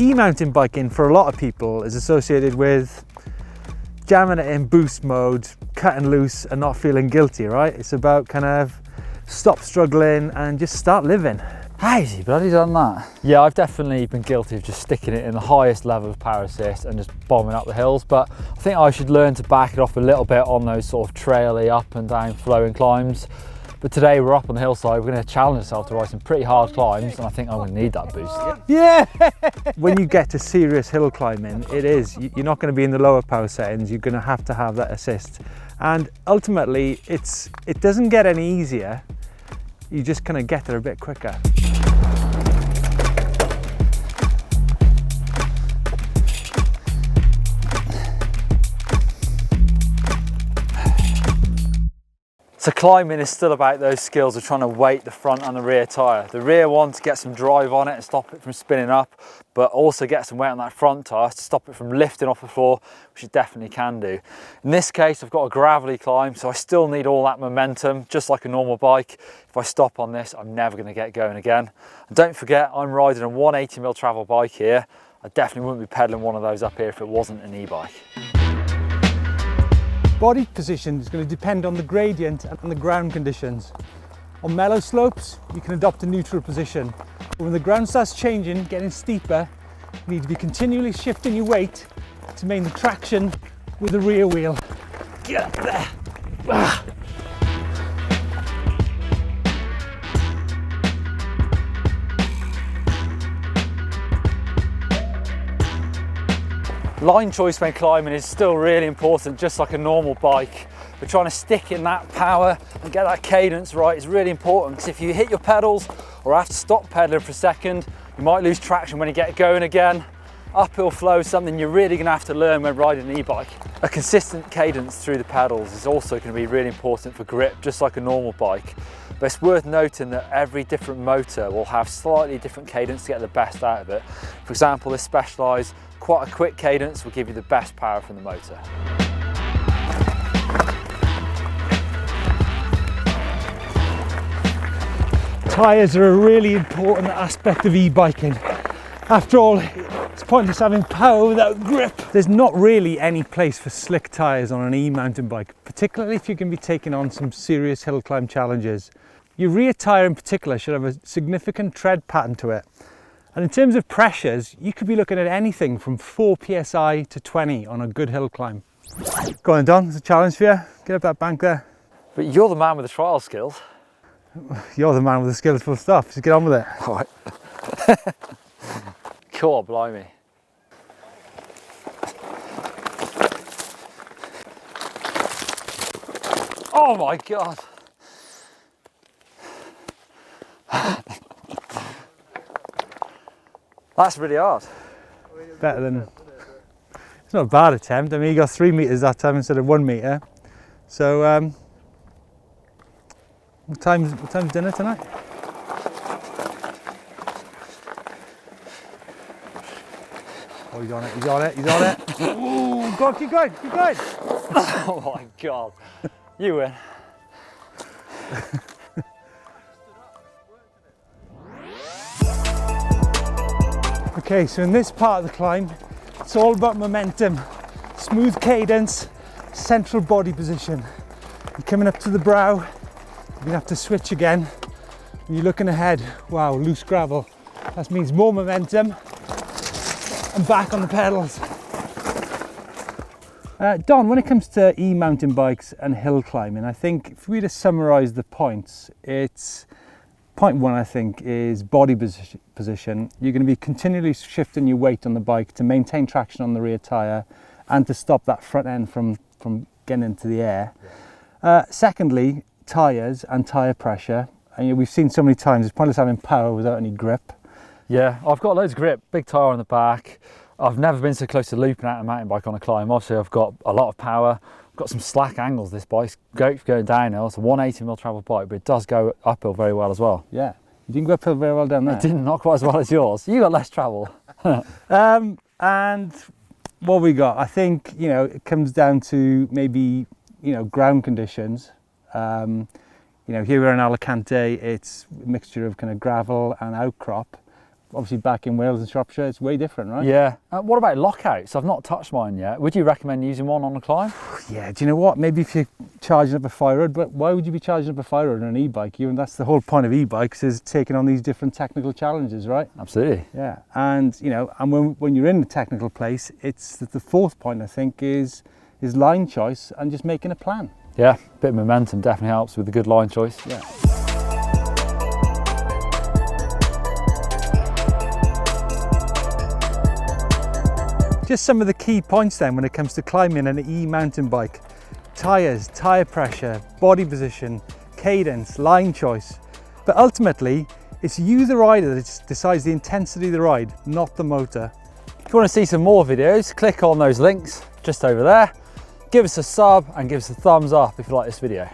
E-mountain biking for a lot of people is associated with jamming it in boost mode, cutting loose and not feeling guilty, right? It's about kind of stop struggling and just start living. How has he bloody done that? Yeah, I've definitely been guilty of just sticking it in the highest level of power assist and just bombing up the hills, but I think I should learn to back it off a little bit on those sort of traily up and down flowing climbs. But today we're up on the hillside, we're going to challenge ourselves to ride some pretty hard climbs, and I think I'm going to need that boost. Yeah! When you get to serious hill climbing, you're not going to be in the lower power settings, you're going to have that assist. And ultimately, it doesn't get any easier, you just kind of get there a bit quicker. So climbing is still about those skills of trying to weight the front and the rear tyre. The rear one to get some drive on it and stop it from spinning up, but also get some weight on that front tyre to stop it from lifting off the floor, which it definitely can do. In this case, I've got a gravelly climb, so I still need all that momentum, just like a normal bike. If I stop on this, I'm never going to get going again. And don't forget, I'm riding a 180mm travel bike here. I definitely wouldn't be pedaling one of those up here if it wasn't an e-bike. Body position is going to depend on the gradient and the ground conditions. On mellow slopes, you can adopt a neutral position. But when the ground starts changing, getting steeper, you need to be continually shifting your weight to maintain the traction with the rear wheel. Get up there. Ah. Line choice when climbing is still really important, just like a normal bike. But trying to stick in that power and get that cadence right is really important, because if you hit your pedals or have to stop pedaling for a second, you might lose traction when you get going again. Uphill flow is something you're really going to have to learn when riding an e-bike. A consistent cadence through the pedals is also going to be really important for grip, just like a normal bike. But it's worth noting that every different motor will have slightly different cadence to get the best out of it. For example, this Specialized, quite a quick cadence will give you the best power from the motor. Tyres are a really important aspect of e-biking. After all, it's pointless having power without grip. There's not really any place for slick tyres on an e-mountain bike, particularly if you're going to be taking on some serious hill climb challenges. Your rear tyre in particular should have a significant tread pattern to it. And in terms of pressures, you could be looking at anything from 4 psi to 20 on a good hill climb. Go on, Don, it's a challenge for you. Get up that bank there. But you're the man with the trial skills. You're the man with the skills for stuff, so get on with it. All right. Cool, blimey. Oh my God. That's really hard. Better than, it's not a bad attempt. I mean, you got 3 meters that time instead of 1 meter. So, what time's dinner tonight? Oh, he's on it, he's on it, he's on it. Ooh, go on, keep going, keep going. Oh my God, you win. Okay, so in this part of the climb, it's all about momentum, smooth cadence, central body position. You're coming up to the brow, you're gonna have to switch again. When you're looking ahead, wow, loose gravel. That means more momentum and back on the pedals. Don, when it comes to e-mountain bikes and hill climbing, I think if we were to summarize the points, it's point 1, I think, is body position. You're going to be continually shifting your weight on the bike to maintain traction on the rear tyre and to stop that front end from getting into the air. Secondly, tyres and tyre pressure. And we've seen so many times it's pointless having power without any grip. Yeah, I've got loads of grip, big tyre on the back. I've never been so close to looping out a mountain bike on a climb. Obviously, I've got a lot of power. I've got some slack angles. This bike's going downhill. It's a 180mm travel bike, but it does go uphill very well as well. Yeah, you didn't go uphill very well down there. It didn't, not quite as well as yours. You got less travel. And what we got, I think, you know, it comes down to maybe, you know, ground conditions. You know, here we're in Alicante, it's a mixture of kind of gravel and outcrop. obviously back in Wales and Shropshire, it's way different, right? Yeah. What about lockouts? I've not touched mine yet. Would you recommend using one on a climb? Yeah, do you know what? Maybe if you're charging up a fire road, but why would you be charging up a fire road on an e-bike? That's the whole point of e-bikes, is taking on these different technical challenges, right? Absolutely. Yeah, and you know, and when you're in a technical place, it's the fourth point, I think, is line choice and just making a plan. Yeah, bit of momentum definitely helps with a good line choice. Yeah. Just some of the key points then when it comes to climbing an e-mountain bike. Tyres, tyre pressure, body position, cadence, line choice. But ultimately, it's you, the rider, that decides the intensity of the ride, not the motor. If you want to see some more videos, click on those links just over there. Give us a sub and give us a thumbs up if you like this video.